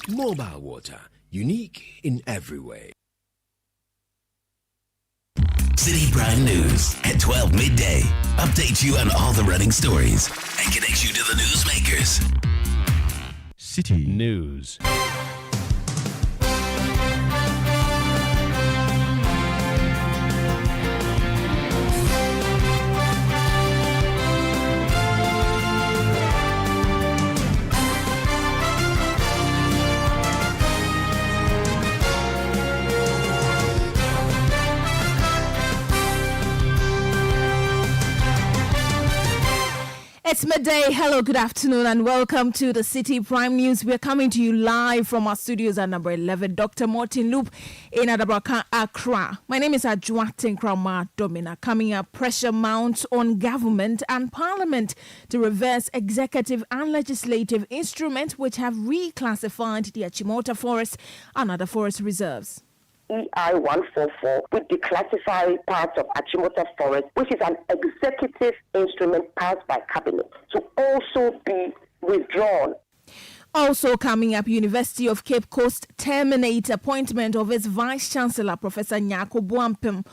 Mobile water, unique in every way. Citi Prime News at 12 midday. Update you on all the running stories and connect you to the newsmakers. Citi News. It's midday. Hello, good afternoon, and welcome to the Citi Prime News. We're coming to you live from our studios at number 11, Dr. Martin Loop in Adabraka, Accra. My name is Adjuatin Krama Domina. Coming up, pressure mounts on government and parliament to reverse executive and legislative instruments which have reclassified the Achimota Forest and other forest reserves. EI 144 would declassify parts of Achimota Forest, which is an executive instrument passed by cabinet, to also be withdrawn. Also coming up, University of Cape Coast terminates appointment of its Vice-Chancellor, Professor Nyako Boampem,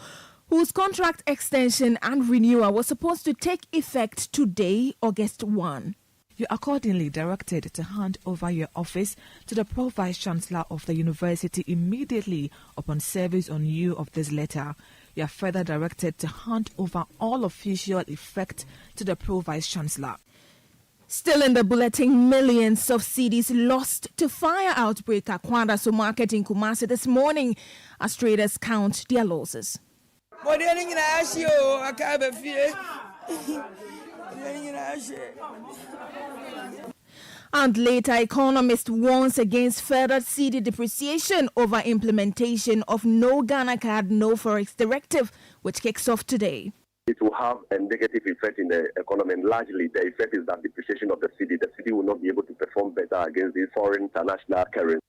whose contract extension and renewal was supposed to take effect today, August 1. You are accordingly directed to hand over your office to the Pro-Vice-Chancellor of the University immediately upon service on you of this letter. You are further directed to hand over all official effect to the Pro-Vice-Chancellor. Still in the bulletin, millions of cedis lost to fire outbreak at Kwandaso Market in Kumasi this morning as traders count their losses. And later, economist warns against further cedi depreciation over implementation of No Ghana Card, No Forex directive, which kicks off today. It will have a negative effect in the economy, and largely the effect is that depreciation of the cedi. The cedi will not be able to perform better against these foreign international currencies.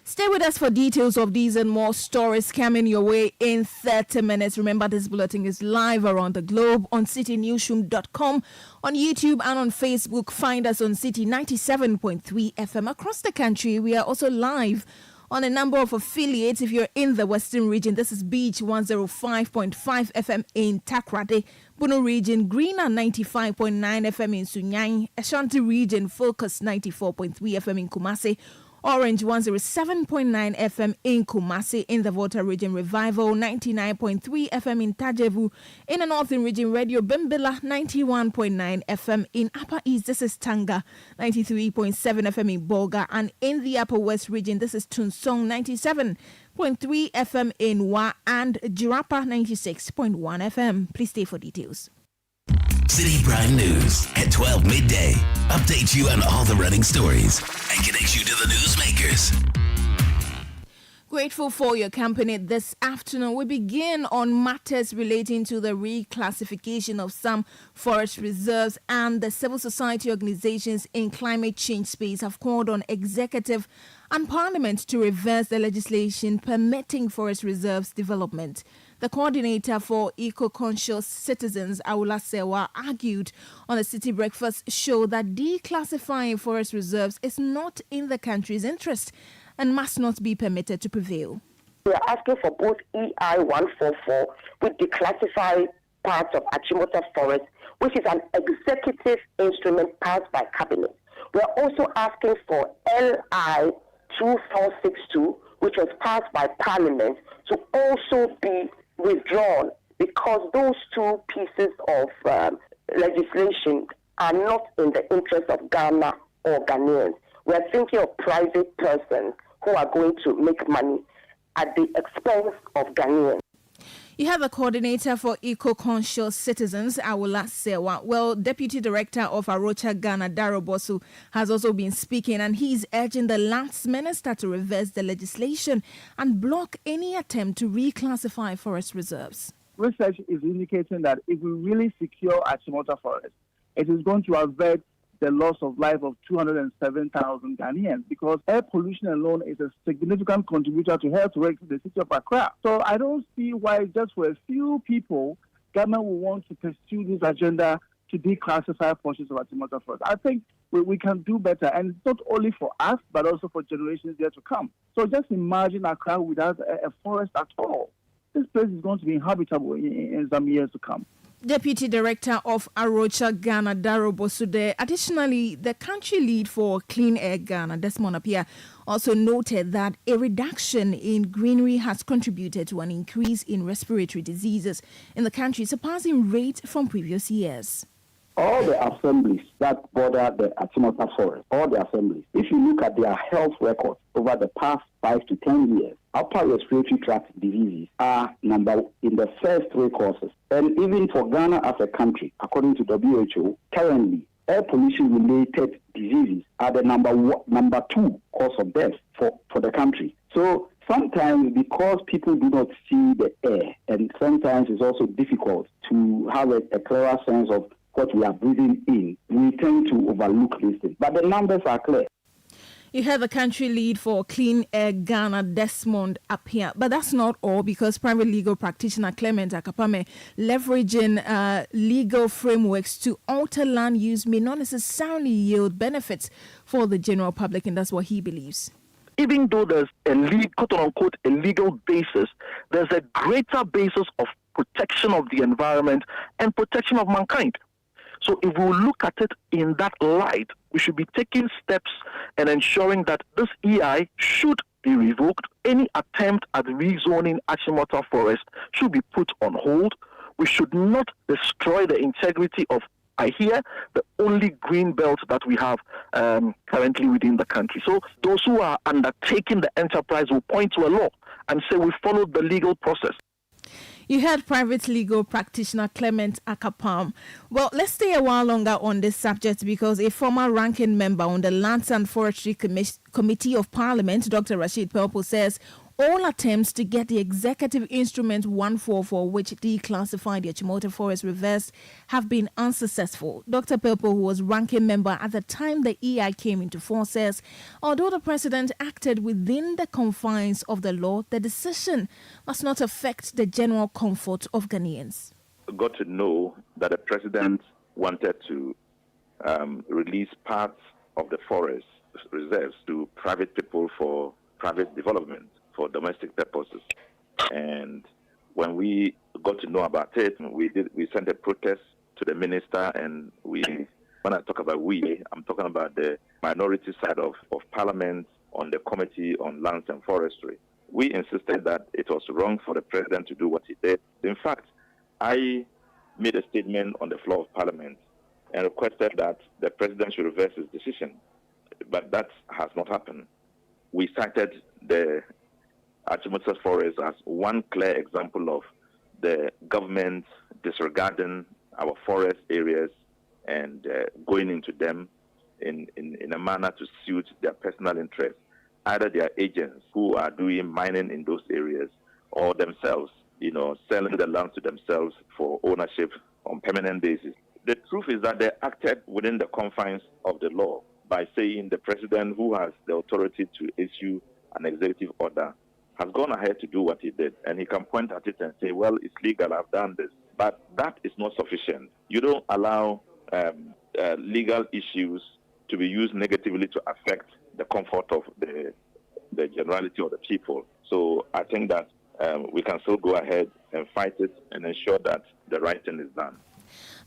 Stay with us for details of these and more stories coming your way in 30 minutes. Remember, this bulletin is live around the globe on citinewsroom.com, on YouTube and on Facebook. Find us on Citi 97.3 FM across the country. We are also live on a number of affiliates. If you're in the Western region, this is Beach 105.5 FM in Takrade, Bono region, Greener 95.9 FM in Sunyani, Ashanti region, Focus 94.3 FM in Kumasi, Orange 107.9 FM in Kumasi, in the Volta region, Revival 99.3 FM in Tajevu, in the Northern region, Radio Bimbila 91.9 FM in Upper East, this is Tanga 93.7 FM in Bolga, and in the Upper West region, this is Tunsong 97.3 FM in Wa and Jirapa 96.1 FM. Please stay for details. Citi Prime News at 12 midday. Update you on all the running stories and connect you to the newsmakers. Grateful for your company this afternoon. We begin on matters relating to the reclassification of some forest reserves, and the civil society organizations in climate change space have called on executive and parliament to reverse the legislation permitting forest reserves development. The coordinator for eco-conscious citizens, Aula Sewa, argued on the City Breakfast show that declassifying forest reserves is not in the country's interest and must not be permitted to prevail. We are asking for both EI 144, which declassify parts of Achimota Forest, which is an executive instrument passed by cabinet. We are also asking for LI 2462, which was passed by Parliament, to also be withdrawn, because those two pieces of legislation are not in the interest of Ghana or Ghanaians. We are thinking of private persons who are going to make money at the expense of Ghanaians. You have a coordinator for eco-conscious citizens, Awola Sewa. Well, Deputy Director of Arocha Ghana, Daro Bosu, has also been speaking, and he's urging the Lands Minister to reverse the legislation and block any attempt to reclassify forest reserves. Research is indicating that if we really secure Achimota Forest, it is going to avert the loss of life of 207,000 Ghanaians, because air pollution alone is a significant contributor to health rates in the city of Accra. So I don't see why just for a few people, government will want to pursue this agenda to declassify portions of Achimota Forest. I think we can do better. And it's not only for us, but also for generations yet to come. So just imagine Accra without a forest at all. This place is going to be inhabitable in some years to come. Deputy Director of Arocha Ghana, Daro Bosude. Additionally, the country lead for Clean Air Ghana, Desmond Appiah, also noted that a reduction in greenery has contributed to an increase in respiratory diseases in the country, surpassing rate from previous years. All the assemblies that border the Achimota Forest, all the assemblies, if you look at their health records over the past 5 to 10 years, upper respiratory tract diseases are number in the first 3 causes. And even for Ghana as a country, according to WHO, currently, air pollution-related diseases are the number 2 cause of death for the country. So sometimes because people do not see the air, and sometimes it's also difficult to have a clearer sense of what we are breathing in, we tend to overlook these things. But the numbers are clear. You have a country lead for Clean Air Ghana, Desmond Appiah. But that's not all, because private legal practitioner Clement Akapame leveraging legal frameworks to alter land use may not necessarily yield benefits for the general public, and that's what he believes. Even though there's a quote-unquote a legal basis, there's a greater basis of protection of the environment and protection of mankind. So if we look at it in that light, we should be taking steps and ensuring that this EI should be revoked. Any attempt at rezoning Achimota Forest should be put on hold. We should not destroy the integrity of, I hear, the only green belt that we have currently within the country. So those who are undertaking the enterprise will point to a law and say we followed the legal process. You heard private legal practitioner Clement Akapam. Well, let's stay a while longer on this subject, because a former ranking member on the Lands and Forestry Committee of Parliament, Dr. Rashid Pelpo, says all attempts to get the Executive Instrument 144, which declassified the Achimota Forest, reversed have been unsuccessful. Dr. Pelpo, who was ranking member at the time the EI came into force, says although the president acted within the confines of the law, the decision must not affect the general comfort of Ghanaians. Got to know that the president wanted to release parts of the forest reserves to private people for private development, for domestic purposes. And when we got to know about it, we sent a protest to the minister, and when I talk about I'm talking about the minority side of Parliament on the Committee on Lands and Forestry. We insisted that it was wrong for the president to do what he did. In fact, I made a statement on the floor of Parliament and requested that the president should reverse his decision. But that has not happened. We cited the Achimota Forest as one clear example of the government disregarding our forest areas and going into them in a manner to suit their personal interests, either their agents who are doing mining in those areas or themselves, selling the land to themselves for ownership on permanent basis. The truth is that they acted within the confines of the law by saying the president, who has the authority to issue an executive order, has gone ahead to do what he did. And he can point at it and say, well, it's legal, I've done this. But that is not sufficient. You don't allow legal issues to be used negatively to affect the comfort of the generality of the people. So I think that we can still go ahead and fight it and ensure that the right thing is done.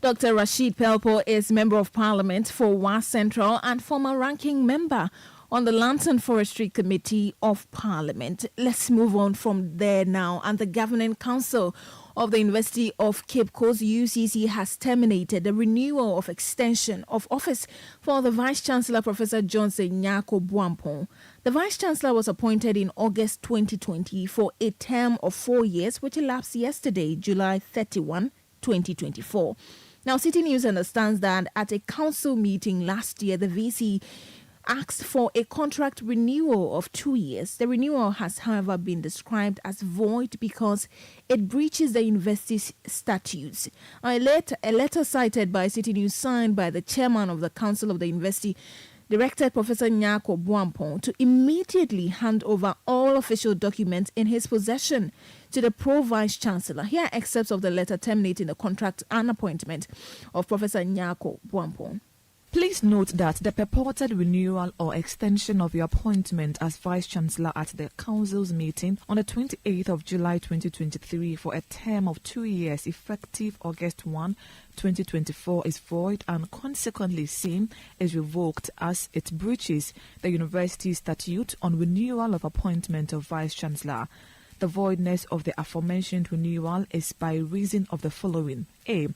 Dr. Rashid Pelpo is Member of Parliament for Wa Central and former ranking member on the Lands and Forestry Committee of Parliament. Let's move on from there now. And the Governing Council of the University of Cape Coast, UCC, has terminated the renewal of extension of office for the Vice-Chancellor, Professor Johnson Nyako Buampong. The Vice-Chancellor was appointed in August 2020 for a term of 4 years, which elapsed yesterday, July 31, 2024. Now, Citi News understands that at a council meeting last year, the VC asked for a contract renewal of 2 years. The renewal has, however, been described as void because it breaches the university's statutes. A letter cited by Citi News, signed by the chairman of the council of the university, directed Professor Nyako Buampong to immediately hand over all official documents in his possession to the Pro-Vice Chancellor. Here are excerpts of the letter terminating the contract and appointment of Professor Nyako Buampong. Please note that the purported renewal or extension of your appointment as Vice Chancellor at the Council's meeting on the 28th of July 2023 for a term of 2 years effective August 1, 2024 is void and consequently same is revoked as it breaches the University Statute on renewal of appointment of Vice Chancellor. The voidness of the aforementioned renewal is by reason of the following. A.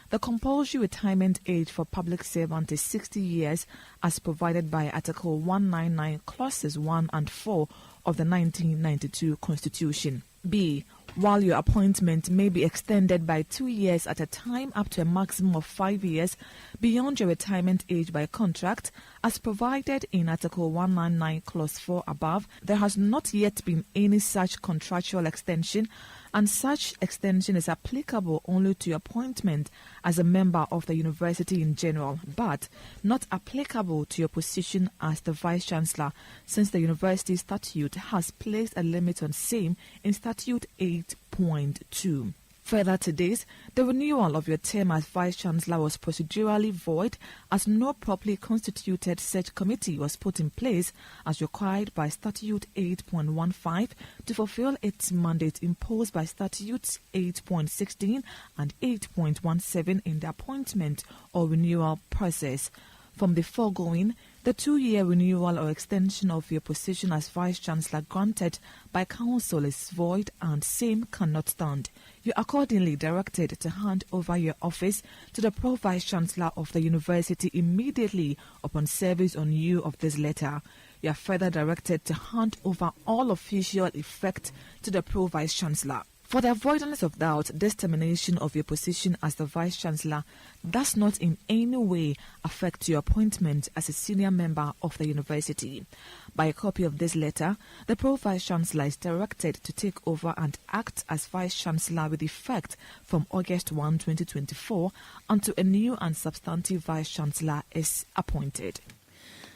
The compulsory retirement age for public servants is 60 years as provided by Article 199 Clauses 1 and 4 of the 1992 Constitution. B. While your appointment may be extended by 2 years at a time up to a maximum of 5 years beyond your retirement age by contract, as provided in Article 199 Clause 4 above, there has not yet been any such contractual extension, and such extension is applicable only to your appointment as a member of the university in general, but not applicable to your position as the Vice Chancellor, since the University Statute has placed a limit on same in Statute 8.2. Further to this, the renewal of your term as Vice Chancellor was procedurally void as no properly constituted such committee was put in place as required by Statute 8.15 to fulfill its mandate imposed by Statutes 8.16 and 8.17 in the appointment or renewal process. From the foregoing, the 2-year renewal or extension of your position as Vice Chancellor granted by Council is void and same cannot stand. You are accordingly directed to hand over your office to the Pro-Vice Chancellor of the University immediately upon service on you of this letter. You are further directed to hand over all official effect to the Pro-Vice Chancellor. For the avoidance of doubt, this termination of your position as the Vice Chancellor does not in any way affect your appointment as a senior member of the university. By a copy of this letter, the Pro-Vice Chancellor is directed to take over and act as Vice Chancellor with effect from August 1, 2024 until a new and substantive Vice Chancellor is appointed.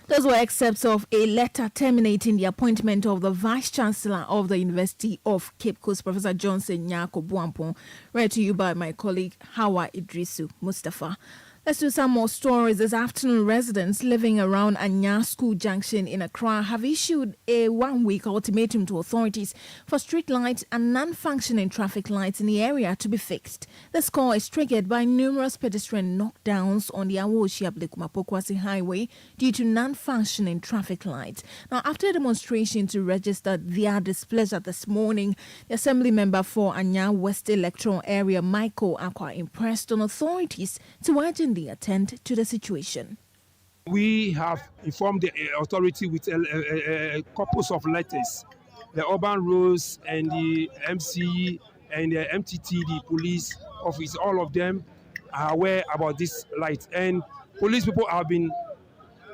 Those were excerpts of a letter terminating the appointment of the Vice Chancellor of the University of Cape Coast, Professor Johnson Nyako Buampong, read to you by my colleague Hawa Idrisu Mustafa. Let's do some more stories. This afternoon, residents living around Anya School Junction in Accra have issued a 1-week ultimatum to authorities for street lights and non-functioning traffic lights in the area to be fixed. The score is triggered by numerous pedestrian knockdowns on the Awoshi-Ablekumapokwasi Highway due to non-functioning traffic lights. Now, after a demonstration to register their displeasure this morning, the Assembly member for Anya West Electoral Area, Michael Akwa, impressed on authorities to urgently attend to the situation. We have informed the authority with couples of letters. The Urban Roads and the MC and the MTT, the police office, all of them are aware about this light. And police people have been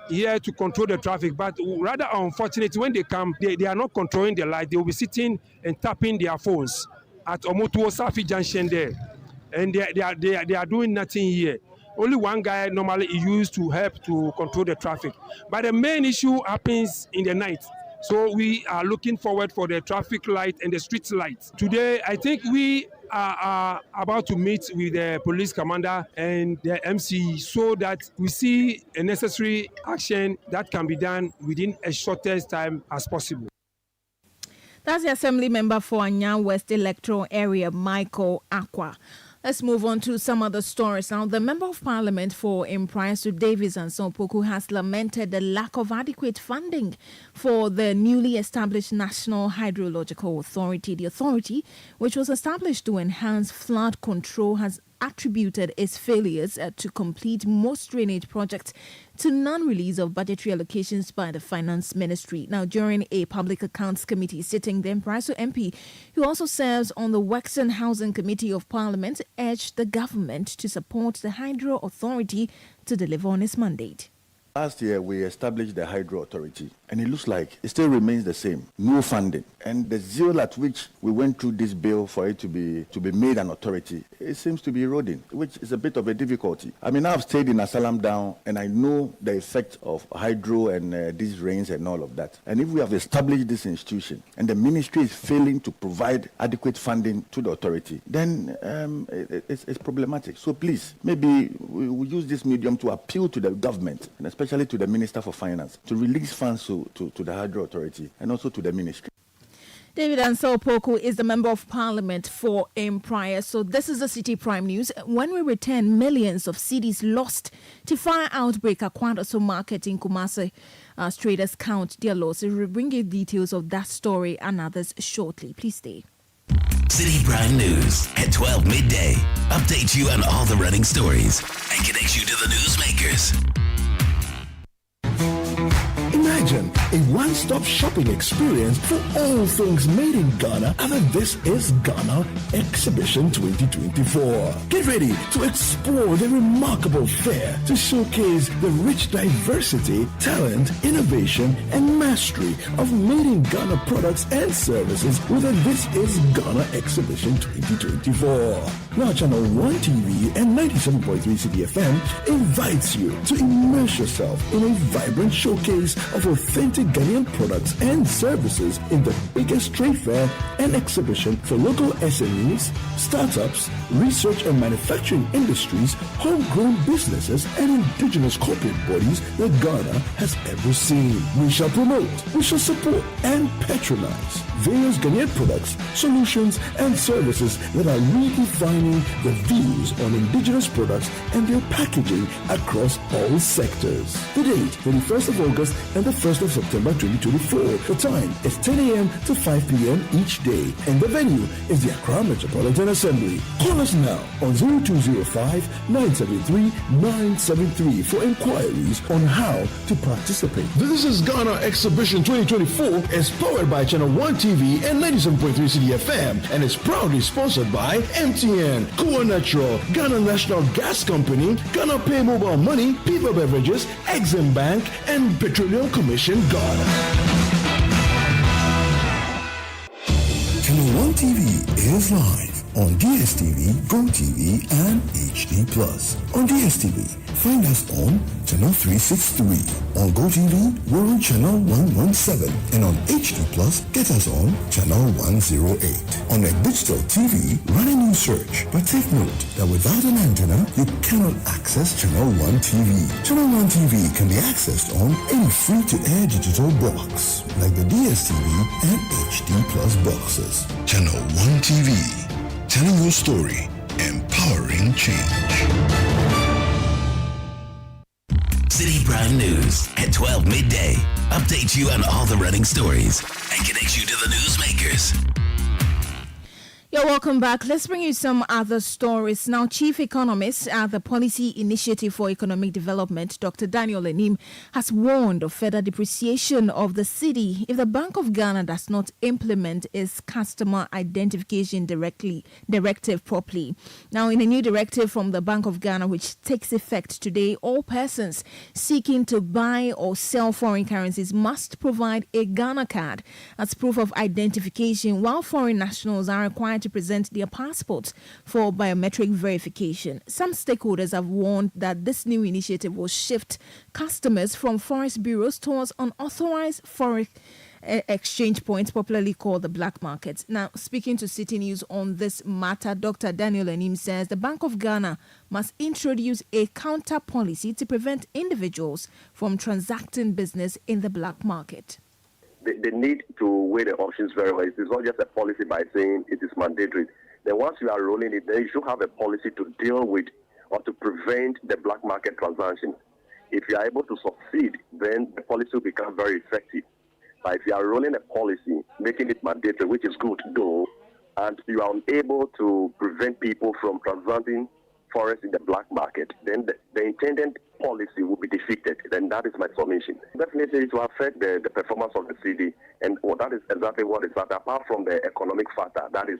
here to control the traffic, but rather unfortunately, when they come, they are not controlling the light. They will be sitting and tapping their phones at Omotuo Safi Junction there. And they are doing nothing here. Only one guy normally is used to help to control the traffic. But the main issue happens in the night. So we are looking forward for the traffic light and the street light. Today, I think we are about to meet with the police commander and the MC so that we see a necessary action that can be done within a shortest time as possible. That's the Assembly member for Anya West Electoral Area, Michael Akwa. Let's move on to some other stories now. The Member of Parliament for Imprisu Davis and Sonpoku has lamented the lack of adequate funding for the newly established National Hydrological Authority. The authority, which was established to enhance flood control, has attributed its failures to complete most drainage projects to non-release of budgetary allocations by the Finance Ministry. Now, during a Public Accounts Committee sitting, the Imprisu MP, who also serves on the Works and Housing Committee of Parliament, urged the government to support the Hydro Authority to deliver on its mandate. Last year, we established the Hydro Authority, and it looks like it still remains the same. No funding. And the zeal at which we went through this bill for it to be made an authority, it seems to be eroding, which is a bit of a difficulty. I mean, I've stayed in Asalam Down, and I know the effect of hydro and these rains and all of that. And if we have established this institution, and the ministry is failing to provide adequate funding to the authority, then it's problematic. So please, maybe we use this medium to appeal to the government, and especially to the Minister for Finance, to release funds to the Hydro Authority and also to the ministry. David Ansel Poku is the Member of Parliament for Empire. So this is the Citi Prime News. When we return, millions of cedis lost to fire outbreak at Kwandaso Market in Kumasi. Traders count their losses. We'll bring you details of that story and others shortly. Please stay. Citi Prime News at 12 midday. Update you on all the running stories and connects you to the newsmakers. Imagine a one-stop shopping experience for all things made in Ghana, and this is Ghana Exhibition 2024. Get ready to explore the remarkable fair to showcase the rich diversity, talent, innovation, and mastery of made in Ghana products and services with the This is Ghana Exhibition 2024. Now Channel 1 TV and 97.3 Citi FM invites you to immerse yourself in a vibrant showcase of authentic Ghanaian products and services in the biggest trade fair and exhibition for local SMEs, startups, research and manufacturing industries, homegrown businesses, and indigenous corporate bodies that Ghana has ever seen. We shall promote, we shall support, and patronize various Ghanaian products, solutions, and services that are redefining the views on indigenous products and their packaging across all sectors. The date, 31st of August and the 1st of September 2024. The time is 10 a.m. to 5 p.m. each day, and the venue is the Accra Metropolitan Assembly. Call us now on 0205-973-973 for inquiries on how to participate. This is Ghana Exhibition 2024 is powered by Channel 1 TV and 97.3 Citi FM, and is proudly sponsored by MTN, Core Natural, Ghana National Gas Company, Ghana Pay Mobile Money, People Beverages, Exim Bank, and Petroleum Commission Ghana. Channel 1 TV is live on DSTV, GoTV, and HD+. On DSTV, find us on Channel 363. On GoTV, we're on Channel 117. And on HD+, get us on Channel 108. On a digital TV, run a new search. But take note that without an antenna, you cannot access Channel 1 TV. Channel 1 TV can be accessed on any free-to-air digital box, like the DSTV and HD+ boxes. Channel 1 TV. Telling your story, empowering change. Citi Prime News at 12 midday. Update you on all the running stories and connects you to the newsmakers. You're welcome back. Let's bring you some other stories. Now, Chief Economist at the Policy Initiative for Economic Development, Dr. Daniel Enim, has warned of further depreciation of the cedi if the Bank of Ghana does not implement its customer identification directive properly. Now, in a new directive from the Bank of Ghana, which takes effect today, all persons seeking to buy or sell foreign currencies must provide a Ghana card as proof of identification, while foreign nationals are required to present their passports for biometric verification. Some stakeholders have warned that this new initiative will shift customers from forest bureaus towards unauthorized foreign exchange points, popularly called the black market. Now, speaking to Citi News on this matter, Dr. Daniel Enim says the Bank of Ghana must introduce a counter policy to prevent individuals from transacting business in the black market. They need to weigh the options very well. It is not just a policy by saying it is mandatory. Then once you are rolling it, then you should have a policy to deal with or to prevent the black market transactions. If you are able to succeed, then the policy will become very effective. But if you are rolling a policy, making it mandatory, which is good though, and you are unable to prevent people from transacting forex in the black market, then the intended policy will be defeated. Then that is my summation. Definitely it will affect the performance of the cedi, and that is exactly what is that. Apart from the economic factor, that is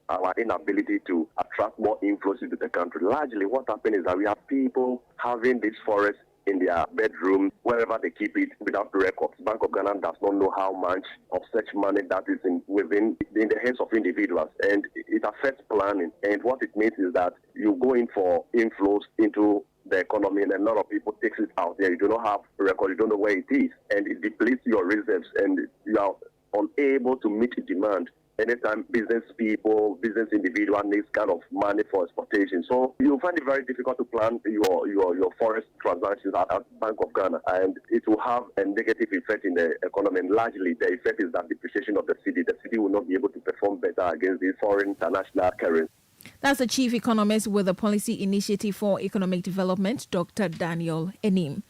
our inability to attract more inflows into the country. Largely what happened is that we have people having this forex in their bedroom, wherever they keep it, without records. Bank of Ghana does not know how much of such money that is in the hands of individuals, and it affects planning. And what it means is that you go in for inflows into the economy, and a lot of people takes it out there. You do not have a record, you don't know where it is, and it depletes your reserves, and you are unable to meet the demand. Anytime business people, business individual needs kind of money for exportation. So you find it very difficult to plan your forex transactions at Bank of Ghana, and it will have a negative effect in the economy. And largely, the effect is that depreciation of the city. The city will not be able to perform better against the foreign international currency. That's the Chief Economist with the Policy Initiative for Economic Development, Dr. Daniel Enim.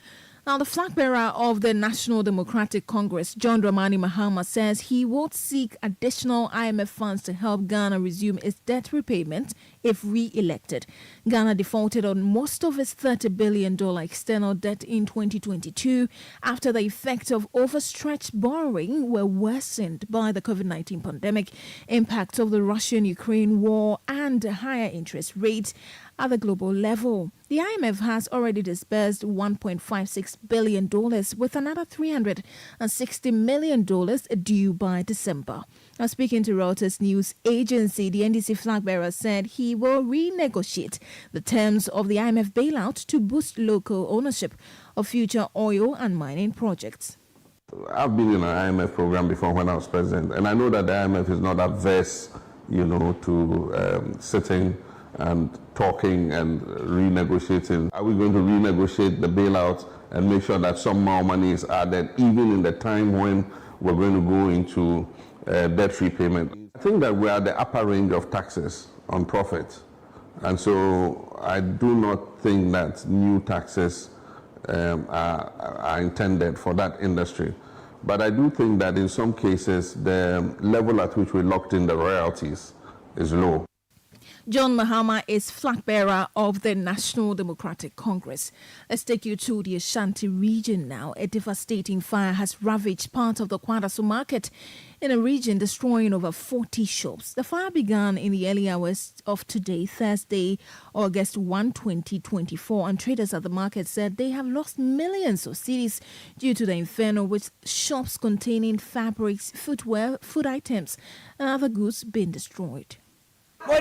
Now, the flag bearer of the National Democratic Congress, John Dramani Mahama, says he will seek additional IMF funds to help Ghana resume its debt repayment if re-elected. Ghana defaulted on most of its $30 billion external debt in 2022 after the effects of overstretched borrowing were worsened by the COVID-19 pandemic, impacts of the Russian-Ukraine war, and higher interest rates at the global level. The IMF has already disbursed $1.56 billion with another $360 million due by December. Now, speaking to Reuters news agency, the NDC flag bearer said he will renegotiate the terms of the IMF bailout to boost local ownership of future oil and mining projects. I've been in an IMF program before when I was president, and I know that the IMF is not averse, to sitting and talking and renegotiating. Are we going to renegotiate the bailout and make sure that some more money is added, even in the time when we're going to go into debt repayment? I think that we are at the upper range of taxes on profit. And so I do not think that new taxes are intended for that industry. But I do think that in some cases, the level at which we locked in the royalties is low. John Mahama is flag bearer of the National Democratic Congress. Let's take you to the Ashanti region now. A devastating fire has ravaged part of the Kwadaso market in a region, destroying over 40 shops. The fire began in the early hours of today, Thursday, August 1, 2024, and traders at the market said they have lost millions of cedis due to the inferno, with shops containing fabrics, footwear, food items, and other goods being destroyed. All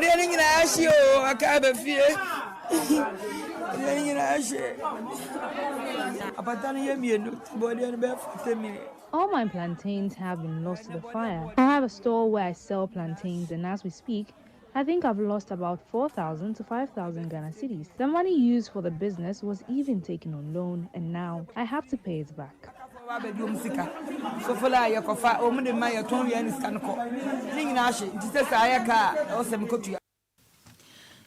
my plantains have been lost to the fire. I have a store where I sell plantains, and as we speak, I think I've lost about 4,000 to 5,000 Ghana cedis. The money used for the business was even taken on loan, and now I have to pay it back.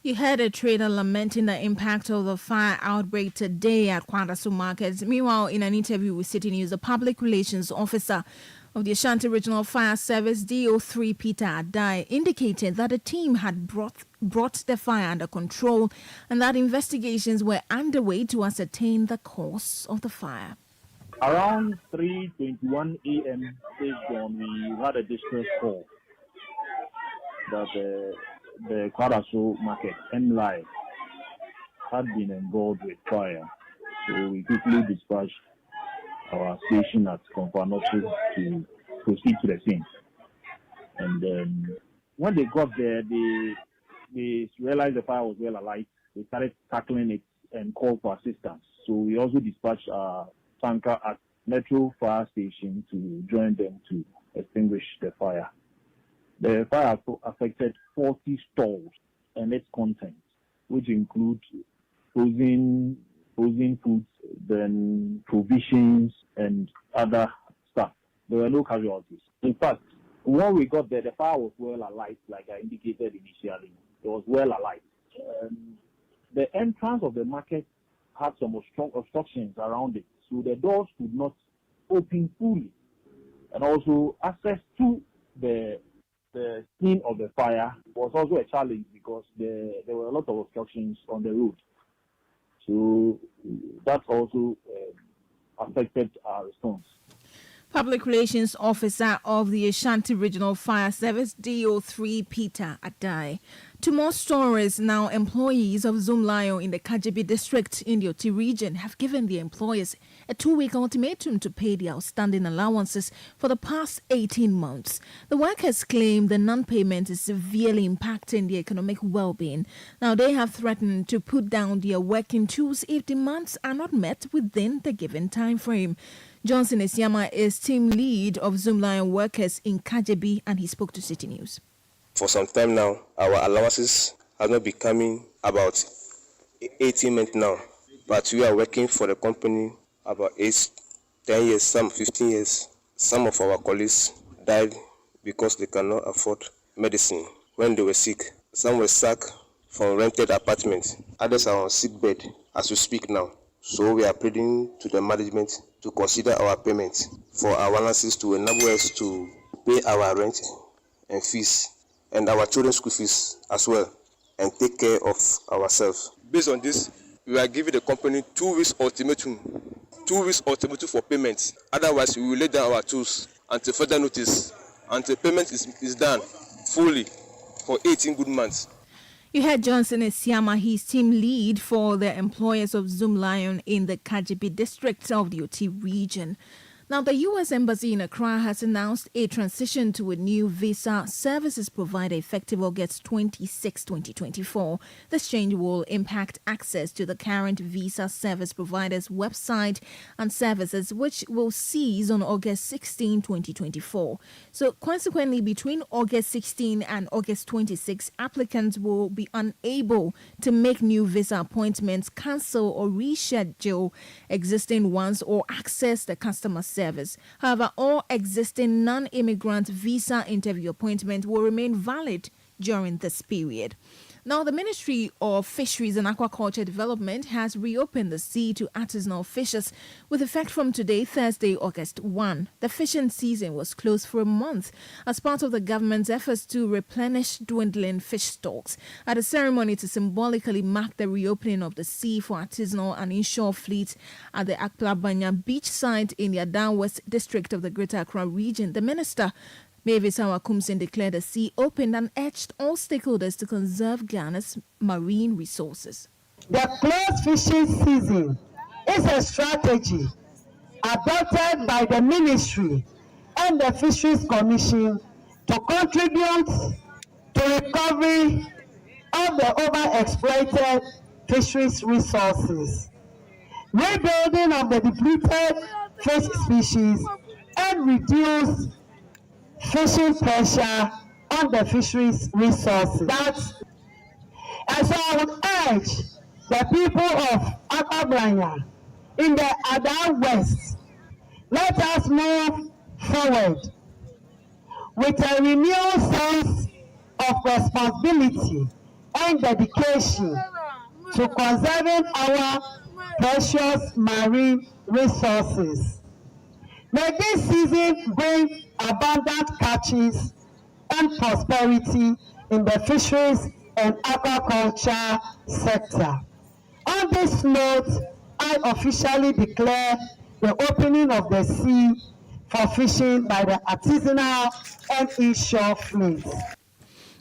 You heard a trader lamenting the impact of the fire outbreak today at Kwadaso markets. Meanwhile, in an interview with Citi News, the public relations officer of the Ashanti Regional Fire Service, DO3 Peter Adai, indicated that a team had brought the fire under control and that investigations were underway to ascertain the cause of the fire. Around 3:21 a.m. we had a distress call that the Kwadaso market, MLI, had been involved with fire. So we quickly dispatched our station at Konfanotu to proceed to the scene. And when they got there, they realized the fire was well alight. They started tackling it and called for assistance. So we also dispatched our tanker at Metro Fire Station to join them to extinguish the fire. The fire affected 40 stores and its contents, which include frozen foods, then provisions and other stuff. There were no casualties. In fact, when we got there, the fire was well alight, like I indicated initially. It was well alight. The entrance of the market had some obstructions around it, so the doors could not open fully. And also access to the scene of the fire was also a challenge because there were a lot of obstructions on the road. So that also affected our response. Public Relations Officer of the Ashanti Regional Fire Service, DO3 Peter Adai. To more stories now, employees of Zoom Lion in the Kajebi district in the Oti region have given their employers a 2-week ultimatum to pay the outstanding allowances for the past 18 months. The workers claim the non-payment is severely impacting their economic well-being. Now, they have threatened to put down their working tools if demands are not met within the given time frame. Johnson Esiama is team lead of Zoom Lion workers in Kajebi, and he spoke to City News. For some time now, our allowances have not been coming about 18 months now, but we are working for the company about 10 years, some 15 years. Some of our colleagues died because they cannot afford medicine when they were sick. Some were sacked from rented apartments. Others are on sick bed as we speak now. So we are pleading to the management to consider our payments for our allowances to enable us to pay our rent and fees and our children's school fees as well, and take care of ourselves. Based on this, we are giving the company 2 weeks ultimatum. 2 weeks ultimatum for payments. Otherwise, we will lay down our tools until further notice, until payment is done fully for 18 good months. You heard Johnson Esiama, his team lead for the employers of Zoom Lion in the Kajebi district of the Oti region. Now, the U.S. Embassy in Accra has announced a transition to a new visa services provider effective August 26, 2024. This change will impact access to the current visa service provider's website and services, which will cease on August 16, 2024. So, consequently, between August 16 and August 26, applicants will be unable to make new visa appointments, cancel or reschedule existing ones, or access the customer service. However, all existing non-immigrant visa interview appointments will remain valid during this period. Now, the Ministry of Fisheries and Aquaculture Development has reopened the sea to artisanal fishers with effect from today, Thursday, August 1. The fishing season was closed for a month as part of the government's efforts to replenish dwindling fish stocks. At a ceremony to symbolically mark the reopening of the sea for artisanal and inshore fleets at the Akplabanya beach site in the Adan West district of the Greater Accra region, the minister Mavis Awakumsin declared the sea open and urged all stakeholders to conserve Ghana's marine resources. The closed fishing season is a strategy adopted by the Ministry and the Fisheries Commission to contribute to recovery of the overexploited fisheries resources, rebuilding of the depleted fish species, and reduce fishing pressure on the fisheries resources. And so I would urge the people of Akpabranya in the Adan West, let us move forward with a renewed sense of responsibility and dedication to conserving our precious marine resources. May this season bring abundant catches and prosperity in the fisheries and aquaculture sector. On this note, I officially declare the opening of the sea for fishing by the artisanal and inshore fleets.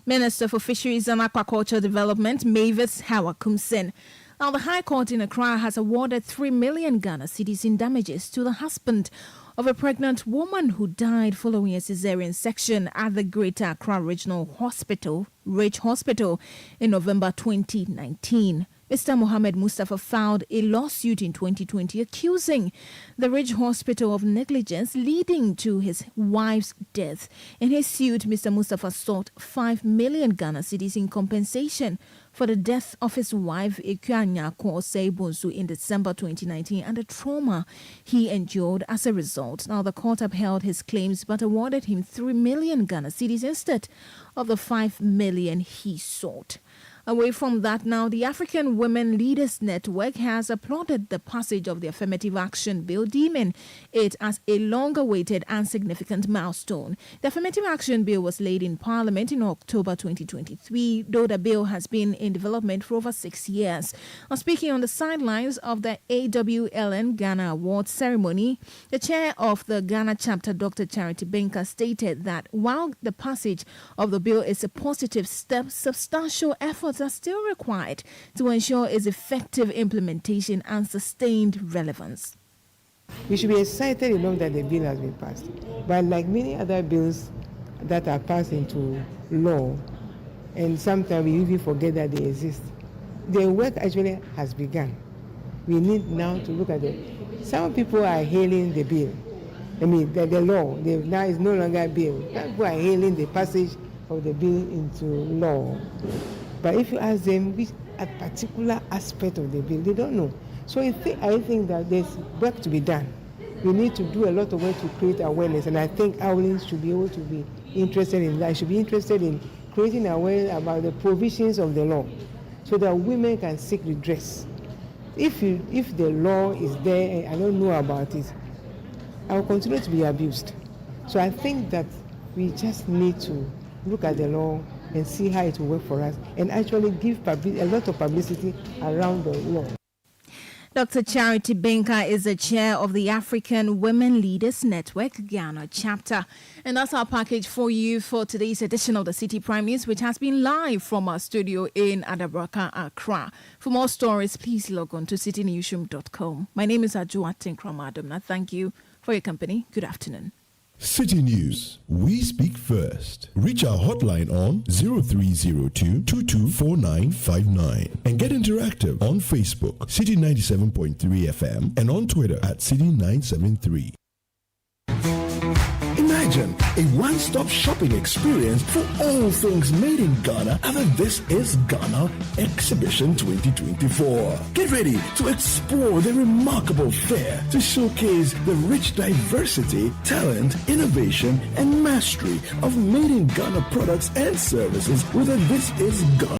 Minister for Fisheries and Aquaculture Development, Mavis Hawakumsin. Now, the High Court in Accra has awarded 3 million Ghana cedis in damages to the husband of a pregnant woman who died following a cesarean section at the Greater Accra Regional Hospital, Ridge Hospital, in November 2019. Mr. Mohammed Mustafa filed a lawsuit in 2020 accusing the Ridge Hospital of negligence leading to his wife's death. In his suit, Mr. Mustafa sought 5 million Ghana cedis in compensation for the death of his wife, Ikuanya Kwosei in December 2019, and the trauma he endured as a result. Now, the court upheld his claims but awarded him 3 million Ghana cedis instead of the 5 million he sought. Away from that now, the African Women Leaders Network has applauded the passage of the Affirmative Action Bill, deeming it as a long-awaited and significant milestone. The Affirmative Action Bill was laid in Parliament in October 2023, though the bill has been in development for over 6 years. Now, speaking on the sidelines of the AWLN Ghana Awards ceremony, the chair of the Ghana chapter, Dr. Charity Benka, stated that while the passage of the bill is a positive step, substantial efforts are still required to ensure its effective implementation and sustained relevance. We should be excited enough that the bill has been passed. But like many other bills that are passed into law, and sometimes we even forget that they exist, the work actually has begun. We need now to look at it. Some people are hailing the bill. I mean, the law. Now it's no longer a bill. People are hailing the passage of the bill into law. But if you ask them which a particular aspect of the bill, they don't know. So I think that there's work to be done. We need to do a lot of work to create awareness, and I think Awlins should be able to be interested in that. Should be interested in creating awareness about the provisions of the law, so that women can seek redress. If the law is there and I don't know about it, I will continue to be abused. So I think that we just need to look at the law and see how it will work for us, and actually give a lot of publicity around the law. Dr. Charity Benka is the chair of the African Women Leaders Network Ghana chapter. And that's our package for you for today's edition of the Citi Prime News, which has been live from our studio in Adabraka, Accra. For more stories, please log on to citinewsroom.com. My name is Ajua Tinkramadum. I thank you for your company. Good afternoon. Citi News, we speak first. Reach our hotline on 0302-224959 and get interactive on Facebook, Citi 97.3 FM, and on Twitter at Citi 973. Imagine a one-stop shopping experience for all things made in Ghana at the This Is Ghana Exhibition 2024. Get ready to explore the remarkable fair to showcase the rich diversity, talent, innovation, and mastery of made in Ghana products and services with the This Is Ghana